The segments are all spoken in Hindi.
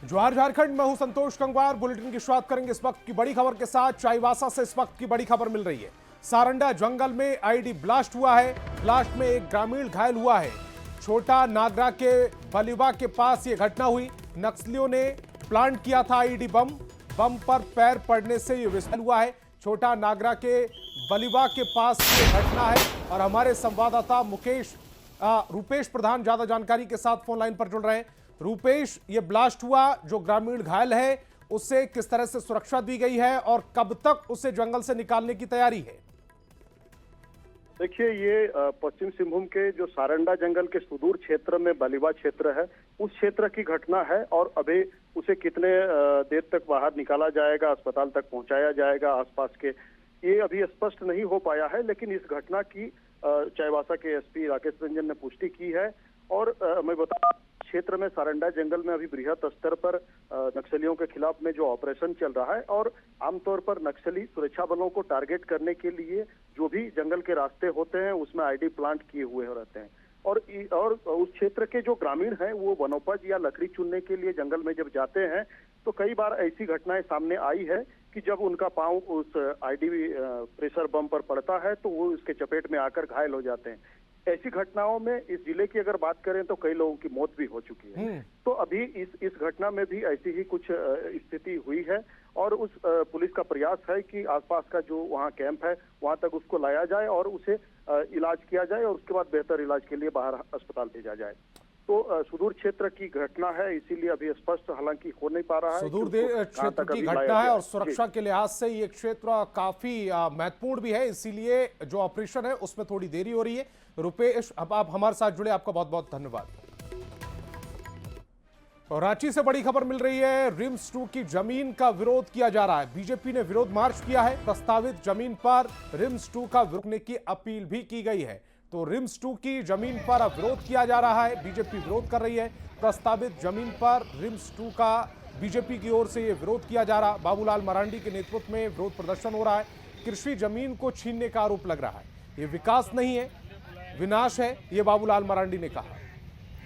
जोहार झारखंड, मैं हूं संतोष गंगवार। बुलेटिन की शुरुआत करेंगे इस वक्त की बड़ी खबर के साथ। चाईबासा से इस वक्त की बड़ी खबर मिल रही है। सारंडा जंगल में आईडी ब्लास्ट हुआ है। ब्लास्ट में एक ग्रामीण घायल हुआ है। छोटा नागरा के बलिवा के पास यह घटना हुई। नक्सलियों ने प्लांट किया था आईडी बम पर पैर पड़ने से यह विस्फोट हुआ है। छोटा नागरा के बलिवा के पास ये घटना है और हमारे संवाददाता रूपेश प्रधान ज्यादा जानकारी के साथ फोन लाइन पर जुड़ रहे हैं। रूपेश, ये ब्लास्ट हुआ, जो ग्रामीण घायल है उससे किस तरह से सुरक्षा दी गई है और कब तक उसे जंगल से निकालने की तैयारी है? देखिए, ये पश्चिम सिंहभूम के जो सारंडा जंगल के सुदूर क्षेत्र में बलिवा क्षेत्र है, उस क्षेत्र की घटना है और अभी उसे कितने देर तक बाहर निकाला जाएगा, अस्पताल तक पहुंचाया जाएगा आसपास के, ये अभी स्पष्ट नहीं हो पाया है। लेकिन इस घटना की चाईबासा के एसपी राकेश रंजन ने पुष्टि की है। और मैं बता, क्षेत्र में सारंडा जंगल में अभी बृहद स्तर पर नक्सलियों के खिलाफ में जो ऑपरेशन चल रहा है और आमतौर पर नक्सली सुरक्षा बलों को टारगेट करने के लिए जो भी जंगल के रास्ते होते हैं उसमें आईडी प्लांट किए हुए रहते हैं। और उस क्षेत्र के जो ग्रामीण हैं वो वनोपज या लकड़ी चुनने के लिए जंगल में जब जाते हैं तो कई बार ऐसी घटनाएं सामने आई है कि जब उनका पांव उस आईडी प्रेशर बम पर पड़ता है तो वो उसके चपेट में आकर घायल हो जाते हैं। ऐसी घटनाओं में इस जिले की अगर बात करें तो कई लोगों की मौत भी हो चुकी है। तो अभी इस घटना में भी ऐसी ही कुछ स्थिति हुई है और उस पुलिस का प्रयास है कि आसपास का जो वहाँ कैंप है वहां तक उसको लाया जाए और उसे इलाज किया जाए और उसके बाद बेहतर इलाज के लिए बाहर अस्पताल भेजा जाए। तो सुदूर क्षेत्र की घटना है, इसीलिए अभी स्पष्ट हालांकि हो नहीं पा रहा है। सुदूर क्षेत्र की घटना है और सुरक्षा के लिहाज से ये क्षेत्र काफी महत्वपूर्ण भी है, इसीलिए जो ऑपरेशन है उसमें थोड़ी देरी हो रही है। रुपेश, अब आप हमारे साथ जुड़े, आपका बहुत बहुत धन्यवाद। और रांची से बड़ी खबर मिल रही है। रिम्स 2 की जमीन का विरोध किया जा रहा है। बीजेपी ने विरोध मार्च किया है। प्रस्तावित जमीन पर रिम्स 2 का रोकने की अपील भी की गई है। तो रिम्स 2 की जमीन पर अब विरोध किया जा रहा है। बीजेपी विरोध कर रही है। प्रस्तावित जमीन पर रिम्स 2 का बीजेपी की ओर से यह विरोध किया जा रहा है। बाबूलाल मरांडी के नेतृत्व में विरोध प्रदर्शन हो रहा है। कृषि जमीन को छीनने का आरोप लग रहा है। ये विकास नहीं है, विनाश है, ये बाबूलाल मरांडी ने कहा।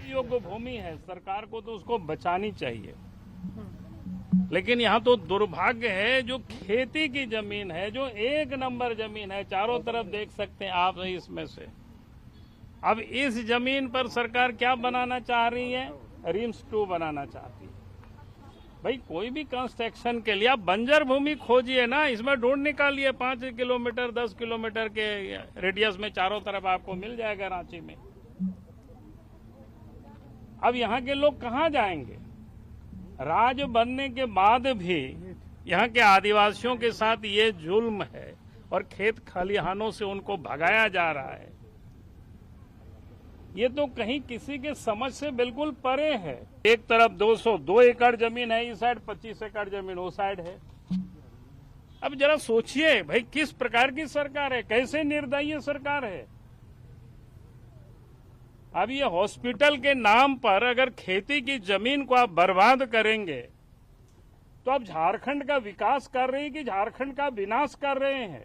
योग्य भूमि है, सरकार को तो उसको बचानी चाहिए। लेकिन यहाँ तो दुर्भाग्य है, जो खेती की जमीन है, जो एक नंबर जमीन है, चारों तरफ देख सकते हैं आप इसमें से, अब इस जमीन पर सरकार क्या बनाना चाह रही है? रिम्स 2 बनाना चाहती है। भाई, कोई भी कंस्ट्रक्शन के लिए आप बंजर भूमि खोजिए ना, इसमें ढूंढ निकालिए। 5 किलोमीटर 10 किलोमीटर के रेडियस में चारों तरफ आपको मिल जाएगा रांची में। अब यहाँ के लोग कहाँ जाएंगे? राज बनने के बाद भी यहाँ के आदिवासियों के साथ ये जुल्म है और खेत खलिहानों से उनको भगाया जा रहा है। ये तो कहीं किसी के समझ से बिल्कुल परे है। एक तरफ 202 एकड़ जमीन है, इस साइड 25 एकड़ जमीन वो साइड है। अब जरा सोचिए भाई, किस प्रकार की सरकार है, कैसे निर्दयी सरकार है। अब ये हॉस्पिटल के नाम पर अगर खेती की जमीन को आप बर्बाद करेंगे तो आप झारखंड का विकास कर रहे हैं कि झारखंड का विनाश कर रहे हैं?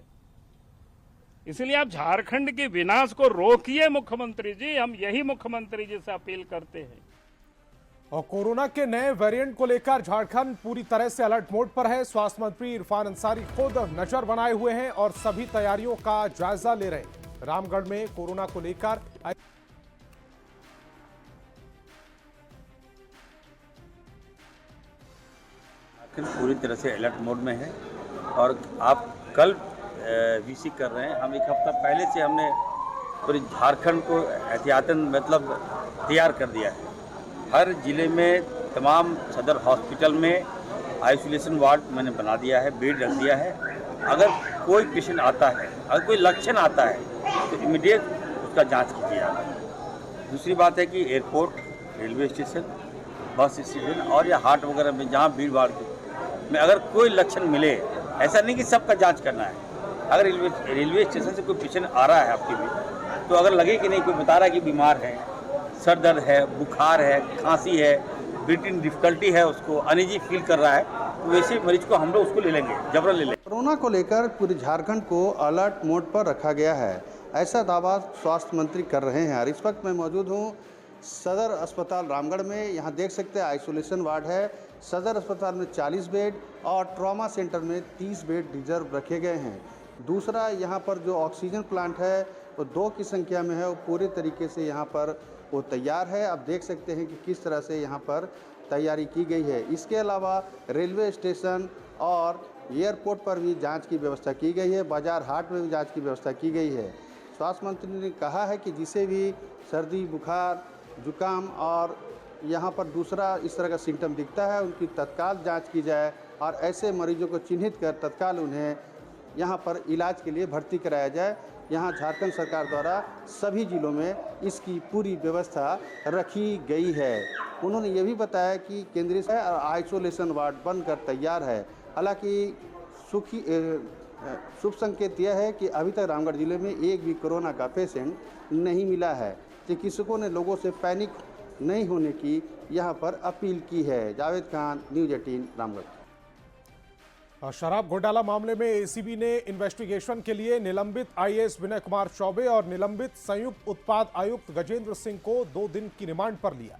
इसलिए आप झारखंड के विनाश को रोकिए मुख्यमंत्री जी, हम यही मुख्यमंत्री जी से अपील करते हैं। और कोरोना के नए वेरिएंट को लेकर झारखंड पूरी तरह से अलर्ट मोड पर है। स्वास्थ्य मंत्री इरफान अंसारी खुद नजर बनाए हुए हैं और सभी तैयारियों का जायजा ले रहे हैं। रामगढ़ में कोरोना को लेकर पूरी तरह से अलर्ट मोड में है और आप कल वीसी कर रहे हैं। हम एक हफ्ता पहले से हमने पूरे झारखंड को एहतियातन मतलब तैयार कर दिया है। हर जिले में तमाम सदर हॉस्पिटल में आइसोलेशन वार्ड मैंने बना दिया है, बेड रख दिया है। अगर कोई पेशेंट आता है, अगर कोई लक्षण आता है तो इमीडिएट उसका जांच कीजिए आप। दूसरी बात है कि airport, railway station, bus station और या हाट वगैरह में जहाँ भीड़ भाड़ में अगर कोई लक्षण मिले, ऐसा नहीं कि सबका जांच करना है। अगर रेलवे स्टेशन से कोई पेशेंट आ रहा है आपके भी, तो अगर लगे कि नहीं कोई बता रहा है कि बीमार है, सर दर्द है, बुखार है, खांसी है, ब्रीथिंग डिफिकल्टी है, उसको अनईजी फील कर रहा है, तो वैसे मरीज को हम लोग उसको ले लेंगे, जबरन ले लेंगे। कोरोना को लेकर पूरे झारखंड को अलर्ट मोड पर रखा गया है, ऐसा दावा स्वास्थ्य मंत्री कर रहे हैं। और इस वक्त मैं मौजूद हूँ सदर अस्पताल रामगढ़ में यहाँ देख सकते हैं आइसोलेशन वार्ड है। सदर अस्पताल में 40 बेड और ट्रॉमा सेंटर में 30 बेड रिजर्व रखे गए हैं। दूसरा, यहाँ पर जो ऑक्सीजन प्लांट है वो 2 की संख्या में है, वो पूरे तरीके से यहाँ पर वो तैयार है। आप देख सकते हैं कि किस तरह से यहाँ पर तैयारी की गई है। इसके अलावा रेलवे स्टेशन और एयरपोर्ट पर भी जांच की व्यवस्था की गई है। बाजार हाट में भी जांच की व्यवस्था की गई है। स्वास्थ्य मंत्री ने कहा है कि जिसे भी सर्दी, बुखार, जुकाम और यहाँ पर दूसरा इस तरह का सिम्टम दिखता है, उनकी तत्काल जांच की जाए और ऐसे मरीजों को चिन्हित कर तत्काल उन्हें यहाँ पर इलाज के लिए भर्ती कराया जाए। यहाँ झारखंड सरकार द्वारा सभी जिलों में इसकी पूरी व्यवस्था रखी गई है। उन्होंने ये भी बताया कि केंद्रीय आइसोलेशन वार्ड बनकर तैयार है। हालांकि शुभ संकेत यह है कि अभी तक रामगढ़ जिले में एक भी कोरोना का पेशेंट नहीं मिला है। चिकित्सकों ने लोगों से पैनिक नहीं होने की यहाँ पर अपील की है। जावेद खान, न्यूज़ 18 रामगढ़। शराब घोटाला मामले में एसीबी ने इन्वेस्टिगेशन के लिए निलंबित आईएएस विनय कुमार चौबे और निलंबित संयुक्त उत्पाद आयुक्त गजेंद्र सिंह को 2 दिन की रिमांड पर लिया,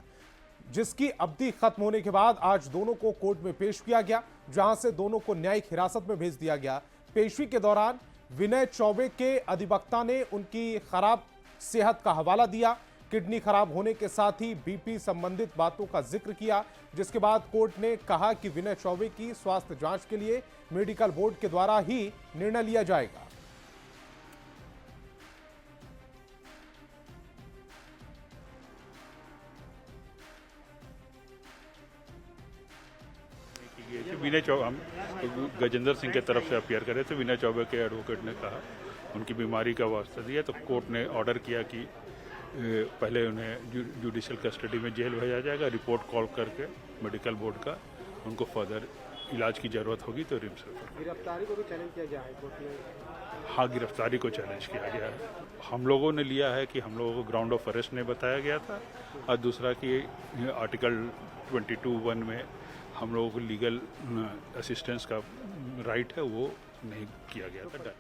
जिसकी अवधि खत्म होने के बाद आज दोनों को कोर्ट में पेश किया गया, जहां से दोनों को न्यायिक हिरासत में भेज दिया गया। पेशी के दौरान विनय चौबे के अधिवक्ता ने उनकी खराब सेहत का हवाला दिया, किडनी खराब होने के साथ ही बीपी संबंधित बातों का जिक्र किया, जिसके बाद कोर्ट ने कहा कि विनय चौबे की स्वास्थ्य जांच के लिए मेडिकल बोर्ड के द्वारा ही निर्णय लिया जाएगा। विनय चौबे, हम गजेंद्र सिंह के तरफ से अपीयर करे थे। विनय चौबे के एडवोकेट ने कहा उनकी बीमारी का वास्ता दिया, तो कोर्ट ने ऑर्डर किया कि पहले उन्हें जुडिशियल कस्टडी में जेल भेजा जाएगा। रिपोर्ट कॉल करके मेडिकल बोर्ड का उनको फर्दर इलाज की ज़रूरत होगी तो रिम्स रेफर। गिरफ्तारी को भी चैलेंज किया गया है कोर्ट में? हाँ, गिरफ्तारी को चैलेंज किया गया है। हम लोगों ने लिया है कि हम लोगों को ग्राउंड ऑफ अरेस्ट नहीं बताया गया था, और दूसरा कि आर्टिकल 22(1) में हम लोगों को लीगल असिस्टेंस का राइट है, वो नहीं किया गया था।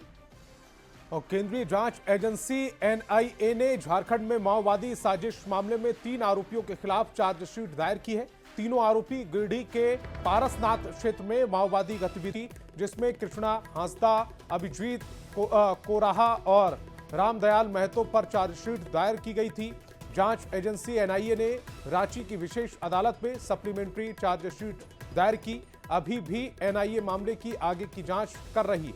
और केंद्रीय जांच एजेंसी एनआईए ने झारखंड में माओवादी साजिश मामले में 3 आरोपियों के खिलाफ चार्जशीट दायर की है। तीनों आरोपी गिरिडीह के पारसनाथ क्षेत्र में माओवादी गतिविधि, जिसमें कृष्णा हांसदा, अभिजीत कोराहा और रामदयाल महतो पर चार्जशीट दायर की गई थी। जांच एजेंसी एनआईए ने रांची की विशेष अदालत में सप्लीमेंट्री चार्जशीट दायर की। अभी भी एनआईए मामले की आगे की जांच कर रही है।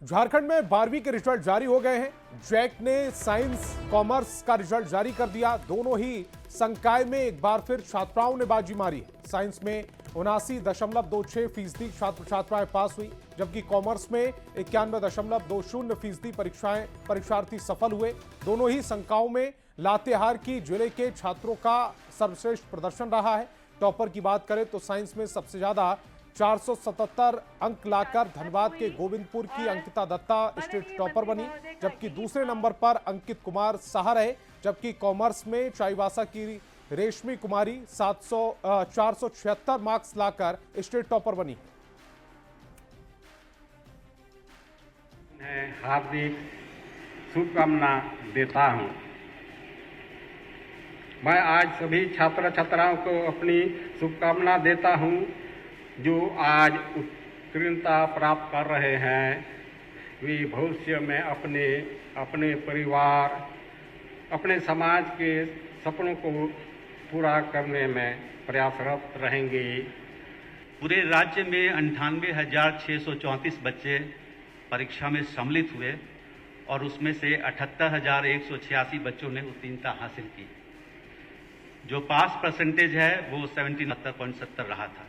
झारखंड में 12वीं के रिजल्ट जारी हो गए हैं। जैक ने साइंस कॉमर्स का रिजल्ट जारी कर दिया। दोनों ही संकाय में एक बार फिर छात्राओं ने बाजी मारी है। साइंस में 79.26% छात्र छात्राएं पास हुई, जबकि कॉमर्स में 91.20% परीक्षार्थी सफल हुए। दोनों ही संकायों में लातेहार की जिले के छात्रों का सर्वश्रेष्ठ प्रदर्शन रहा है। टॉपर की बात करें तो साइंस में सबसे ज्यादा 477 अंक लाकर धनबाद के गोविंदपुर की अंकिता दत्ता स्टेट टॉपर बनी, जबकि दूसरे नंबर पर अंकित कुमार साहा रहे। जबकि कॉमर्स में चाईबासा की रेशमी कुमारी 476 मार्क्स लाकर स्टेट टॉपर बनी। मैं हार्दिक शुभकामना देता हूं। मैं आज सभी छात्र छात्राओं को अपनी शुभकामना देता हूं जो आज उत्तीर्णता प्राप्त कर रहे हैं। वे भविष्य में अपने परिवार, अपने समाज के सपनों को पूरा करने में प्रयासरत रहेंगे। पूरे राज्य में 98,634 बच्चे परीक्षा में सम्मिलित हुए और उसमें से 78,186 बच्चों ने उत्तीर्णता हासिल की। जो पास परसेंटेज है वो 79.70 रहा था।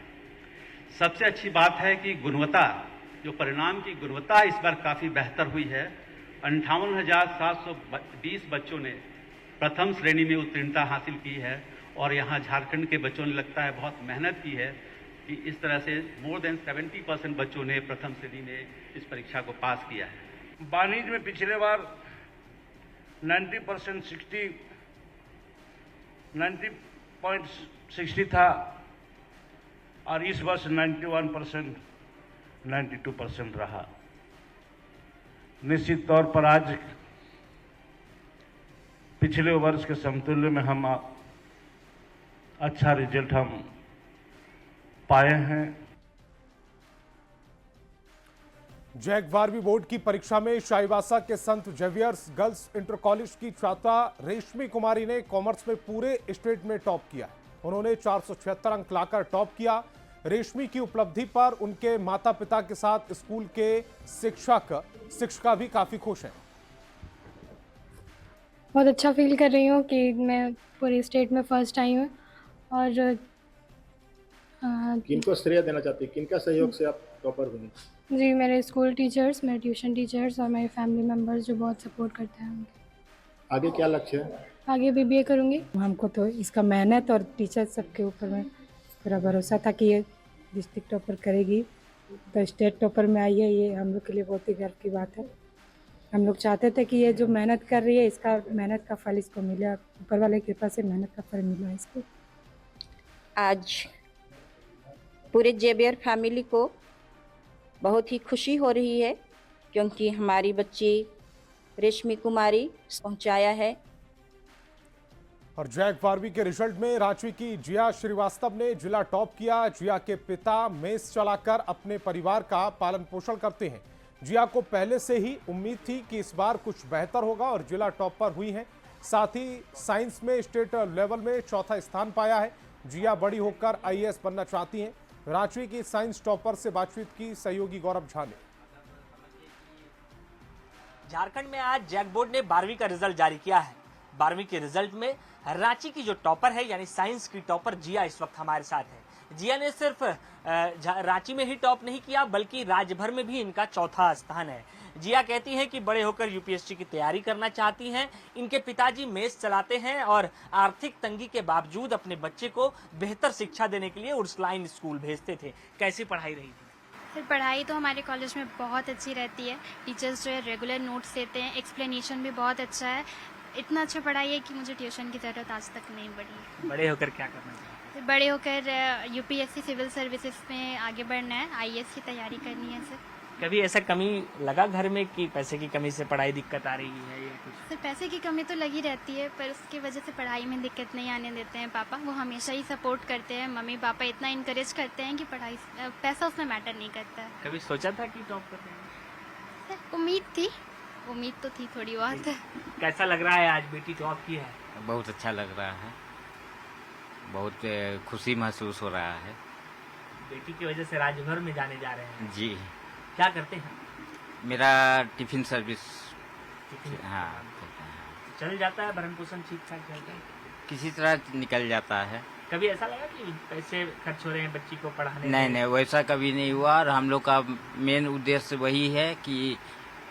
सबसे अच्छी बात है कि गुणवत्ता, जो परिणाम की गुणवत्ता इस बार काफ़ी बेहतर हुई है। 58,720 बच्चों ने प्रथम श्रेणी में उत्तीर्णता हासिल की है और यहाँ झारखंड के बच्चों ने लगता है बहुत मेहनत की है कि इस तरह से मोर देन 70% बच्चों ने प्रथम श्रेणी में इस परीक्षा को पास किया है। वाणिज्य में पिछले बार 90.60 था और इस वर्ष 91%, 92% रहा। निश्चित तौर पर आज पिछले वर्ष के समतुल्य में हम अच्छा रिजल्ट हम पाए हैं। जैक 12वीं बोर्ड की परीक्षा में चाईबासा के संत जेवियर्स गर्ल्स इंटर कॉलेज की छात्रा रेशमी कुमारी ने कॉमर्स में पूरे स्टेट में टॉप किया। उन्होंने 476 अंक लाकर टॉप किया। रेशमी की उपलब्धि पर उनके माता पिता के साथ स्कूल के शिक्षिका भी काफी खुश हैं। बहुत अच्छा फील कर रही हूँ कि मैं पूरे स्टेट में फर्स्ट आई हूँ। और किनको श्रेय देना चाहती, किनका सहयोग से आप टॉपर हुई? जी, मेरे स्कूल टीचर्स, मेरे ट्यूशन टीचर्स और मेरे फैमिली मेम्बर्स जो बहुत सपोर्ट करते हैं उनके। आगे क्या लक्ष्य है? आगे BBA करूँगी। हमको तो इसका मेहनत और टीचर सबके ऊपर में पूरा भरोसा था कि ये डिस्ट्रिक्ट टॉपर करेगी, तो स्टेट टॉपर में आई है। ये हम लोग के लिए बहुत ही गर्व की बात है। हम लोग चाहते थे कि ये जो मेहनत कर रही है, इसका मेहनत का फल इसको मिले। ऊपर वाले की कृपा से मेहनत का फल मिला है इसको। आज पूरे जेवियर फैमिली को बहुत ही खुशी हो रही है क्योंकि हमारी बच्ची रेशमी कुमारी पहुंचाया है। और जैक 12वीं के रिजल्ट में रांची की जिया श्रीवास्तव ने जिला टॉप किया। जिया के पिता मेस चलाकर अपने परिवार का पालन पोषण करते हैं। जिया को पहले से ही उम्मीद थी कि इस बार कुछ बेहतर होगा और जिला टॉपर हुई हैं। साथ ही साइंस में स्टेट लेवल में चौथा स्थान पाया है। जिया बड़ी होकर IAS बनना चाहती हैं। रांची की साइंस टॉपर से बातचीत की सहयोगी गौरव झा ने। झारखंड में आज जैक बोर्ड ने 12वीं का रिजल्ट जारी किया है। 12वीं के रिजल्ट में रांची की जो टॉपर है यानी साइंस की टॉपर जिया इस वक्त हमारे साथ है। जिया ने सिर्फ रांची में ही टॉप नहीं किया बल्कि राज्य भर में भी इनका चौथा स्थान है। जिया कहती हैं कि बड़े होकर UPSC की तैयारी करना चाहती हैं। इनके पिताजी मेस चलाते हैं और आर्थिक तंगी के बावजूद अपने बच्चे को बेहतर शिक्षा देने के लिए उर्सलाइन स्कूल भेजते थे। कैसी पढ़ाई रही थी? पढ़ाई तो हमारे कॉलेज में बहुत अच्छी रहती है। टीचर्स जो है रेगुलर नोट्स देते हैं, एक्सप्लेनेशन भी बहुत अच्छा है। इतना अच्छा पढ़ाई है कि मुझे ट्यूशन की ज़रूरत आज तक नहीं पड़ी। बड़े होकर क्या करना चाहिए? बड़े होकर UPSC सिविल सर्विसेज में आगे बढ़ना है, IAS की तैयारी करनी है सर। कभी ऐसा कमी लगा घर में कि पैसे की कमी से पढ़ाई दिक्कत आ रही है या कुछ? सर पैसे की कमी तो लगी रहती है पर उसकी वजह से पढ़ाई में दिक्कत नहीं आने देते हैं पापा। वो हमेशा ही सपोर्ट करते हैं। मम्मी पापा इतना इनकरेज करते हैं कि पढ़ाई पैसा उसमें मैटर नहीं करता है। कभी सोचा था कि टॉप करना? उम्मीद तो थी थोड़ी बहुत। कैसा लग रहा है आज बेटी टॉप की है? बहुत अच्छा लग रहा है, बहुत खुशी महसूस हो रहा है। बेटी की वजह से राज्य भर में जाने जा रहे हैं। जी। क्या करते हैं? मेरा टिफिन सर्विस। हाँ, चल जाता है, भरण पोषण ठीक ठाक चलता है? किसी तरह निकल जाता है। कभी ऐसा लगा कि पैसे खर्च हो रहे हैं बच्ची को पढ़ाने? नहीं, वैसा कभी नहीं हुआ। और हम लोग का मेन उद्देश्य वही है कि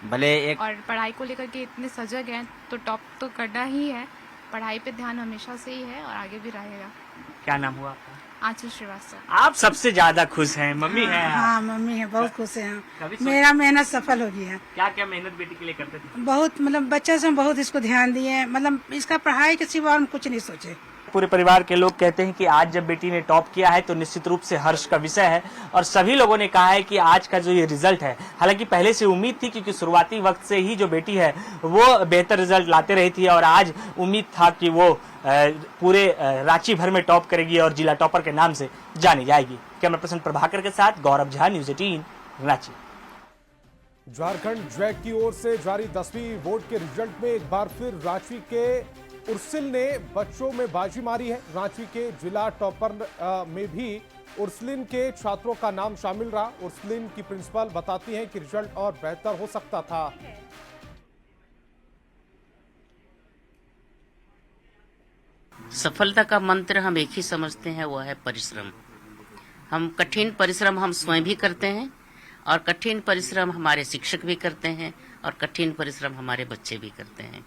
भले एक और पढ़ाई को लेकर के इतने सजग हैं तो टॉप तो करना ही है। पढ़ाई पे ध्यान हमेशा से ही है और आगे भी रहेगा। क्या नाम हुआ आपका? आंचल श्रीवास्तव। आप सबसे ज्यादा खुश हैं? मम्मी है? हाँ, मम्मी है, बहुत खुश है। मेरा मेहनत सफल हो गया। क्या क्या मेहनत बेटी के लिए करते थे? बहुत मतलब बच्चे से बहुत इसको ध्यान दिए। मतलब इसका पढ़ाई के सिवा हम कुछ नहीं सोचे। पूरे परिवार के लोग कहते हैं कि आज जब बेटी ने टॉप किया है तो निश्चित रूप से हर्ष का विषय है। और सभी लोगों ने कहा है कि आज का जो ये रिजल्ट है, हालांकि पहले से उम्मीद थी क्योंकि शुरुआती वक्त से ही जो बेटी है वो बेहतर रिजल्ट लाते रही थी और आज उम्मीद था कि वो पूरे रांची भर में टॉप करेगी और जिला टॉपर के नाम से जानी जाएगी। कैमरा पर्सन प्रभाकर के साथ गौरव झा, न्यूज़ 18 रांची। झारखंड जैक की ओर से जारी 10वीं बोर्ड के रिजल्ट में एक बार फिर रांची के उर्सिल ने बच्चों में बाजी मारी है। रांची के जिला टॉपर में भी उर्सलिन के छात्रों का नाम शामिल रहा। उर्सलिन की प्रिंसिपल बताती हैं कि रिजल्ट और बेहतर हो सकता था। सफलता का मंत्र हम एक ही समझते हैं, वो है परिश्रम। हम कठिन परिश्रम हम स्वयं भी करते हैं और कठिन परिश्रम हमारे शिक्षक भी करते हैं और कठिन परिश्रम हमारे बच्चे भी करते हैं।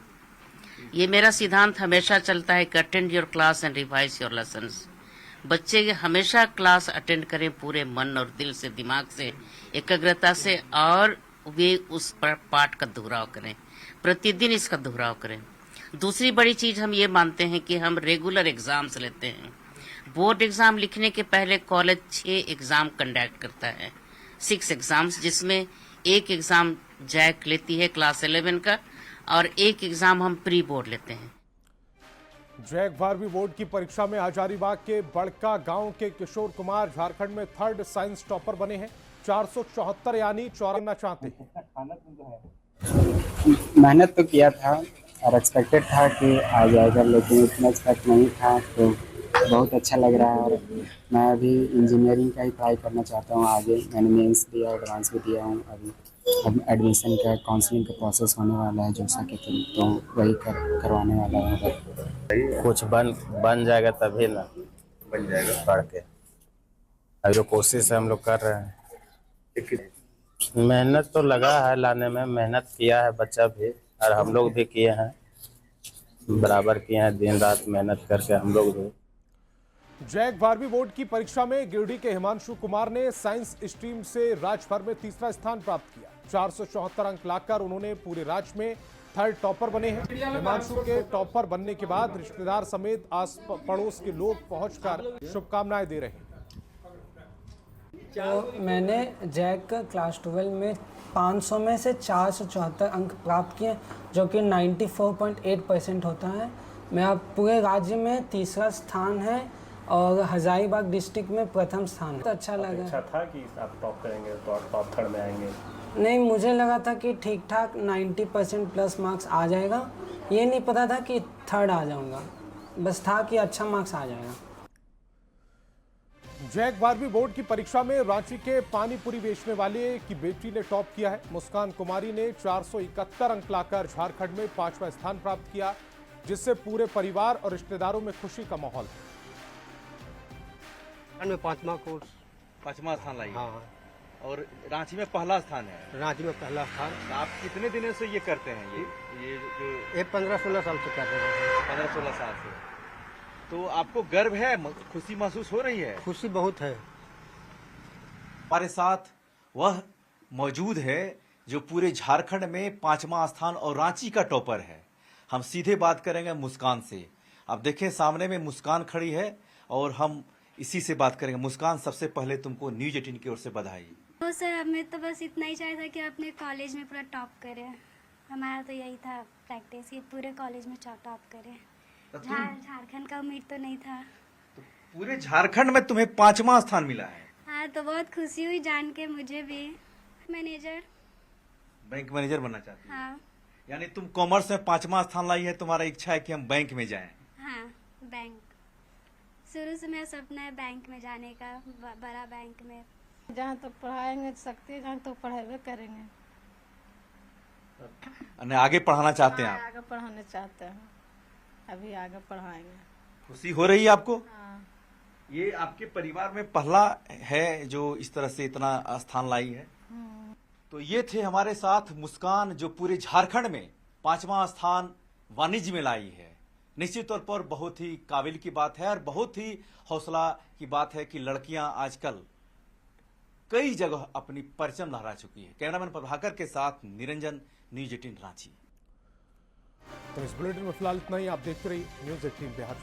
ये मेरा सिद्धांत हमेशा चलता है कि attend your class and revise your lessons. बच्चे हमेशा क्लास अटेंड करें पूरे मन और दिल से, दिमाग से, एकाग्रता से, और वे उस पाठ का दोहराव करें, प्रतिदिन इसका दोहराव करें। दूसरी बड़ी चीज हम ये मानते हैं कि हम रेगुलर एग्जाम्स लेते हैं। बोर्ड एग्जाम लिखने के पहले कॉलेज 6 एग्जाम कंडक्ट करता है, 6 एग्जाम्स, जिसमें एक एग्जाम जैक लेती है क्लास 11 का, और एक एग्जाम हम प्री बोर्ड लेते हैं। जैक 12वीं बोर्ड की परीक्षा में हजारीबाग के बड़का गांव के किशोर कुमार झारखंड में 3rd साइंस टॉपर बने हैं। 474 यानी 54 चाहते हैं। मेहनत तो किया था और एक्सपेक्टेड था कि आ जाएगा, लेकिन इतना एक्सपेक्ट नहीं था, तो बहुत अच्छा लग रहा है। और मैं अभी इंजीनियरिंग का ही पढ़ाई करना चाहता हूँ आगे। मैंने मेंस दिया, एडवांस भी दिया हूँ। अभी अब एडमिशन का काउंसलिंग का प्रोसेस होने वाला है जोसा के थ्रू, तो वही करवाने वाला है। कुछ बन जाएगा तभी ना बन जाएगा पढ़ के। अभी जो कोशिश है हम लोग कर रहे हैं। मेहनत तो लगा है लाने में, मेहनत किया है बच्चा भी और हम लोग भी किए हैं, बराबर किए हैं, दिन रात मेहनत करके हम लोग भी। जैक 12वीं बोर्ड की परीक्षा में गिरिडीह के हिमांशु कुमार ने साइंस स्ट्रीम से राज्य भर में 3रा स्थान प्राप्त किया। 474 अंक लाकर उन्होंने पूरे राज्य में 3rd टॉपर बने हैं। हिमांशु के टॉपर बनने के बाद रिश्तेदार समेत आस पड़ोस के लोग पहुंचकर शुभकामनाएं दे रहे हैं। तो मैंने जैक क्लास 12 में 500 में से 474 अंक प्राप्त किए, जो कि 94.8% होता है। मेरा पूरे राज्य में 3रा स्थान है और हजारीबाग डिस्ट्रिक्ट में 1म स्थान है। तो अच्छा लगा। अच्छा था कि आप टॉप करेंगे तो टॉप 3rd में आएंगे? नहीं, मुझे लगा था कि ठीक ठाक 90% प्लस मार्क्स आ जाएगा। ये नहीं पता था कि 3rd आ जाऊंगा, बस था कि अच्छा मार्क्स आ जाएगा। जैक 12वीं बोर्ड की परीक्षा में रांची के पानीपुरी बेचने वाले की बेटी ने टॉप किया है। मुस्कान कुमारी ने 471 अंक लाकर झारखंड में 5वां स्थान प्राप्त किया, जिससे पूरे परिवार और रिश्तेदारों में खुशी का माहौल है। में 5वां कोर्स 5वां स्थान लाई। हाँ। और रांची में पहला स्थान है। रांची में पहला स्थान। आप कितने दिनों से ये करते हैं? ये जो 15-16 साल से कर रहे हैं। 15-16 साल से। तो आपको गर्व है, खुशी महसूस हो रही है? खुशी बहुत है। हमारे साथ वह मौजूद है जो पूरे झारखंड में 5वां स्थान और रांची का टॉपर है। हम सीधे बात करेंगे मुस्कान से। आप देखें सामने में मुस्कान खड़ी है और हम इसी से बात करेंगे। मुस्कान, सबसे पहले तुमको न्यूज 18 की ओर से बधाई। तो सर, हमें तो बस इतना ही चाहिए था कि अपने कॉलेज में पूरा टॉप करें। हमारा तो यही था प्रैक्टिस कि पूरे कॉलेज में टॉप करें। झारखंड का उम्मीद तो नहीं था। तो पूरे झारखंड में तुम्हें 5वां स्थान मिला है। हाँ, तो बहुत खुशी हुई जान के मुझे भी। मैनेजर, बैंक मैनेजर बनना चाहती है? हाँ। यानी तुम कॉमर्स में 5वां स्थान लाई है, तुम्हारा इच्छा है कि हम बैंक में जाएं? हाँ, बैंक। शुरू से मेरा सपना है बैंक में जाने का, बड़ा बैंक में। जहाँ तक पढ़ाएंगे सकते, जहाँ तक पढ़ाएंगे करेंगे। आगे पढ़ाना चाहते हैं आप? आगे पढ़ाना चाहते हैं, अभी आगे पढ़ाएंगे। खुशी हो रही है आपको? हाँ। ये आपके परिवार में पहला है जो इस तरह से इतना स्थान लाई है। तो ये थे हमारे साथ मुस्कान, जो पूरे झारखंड में 5वां स्थान वाणिज्य में लाई है। निश्चित तौर पर बहुत ही काबिल की बात है और बहुत ही हौसला की बात है कि लड़कियां आजकल कई जगह अपनी परचम लहरा चुकी है। कैमरामैन प्रभाकर के साथ निरंजन, न्यूज 18 रांची। तो इस बुलेटिन में फिलहाल इतना ही। आप देखते रहिए न्यूज 18 बिहार।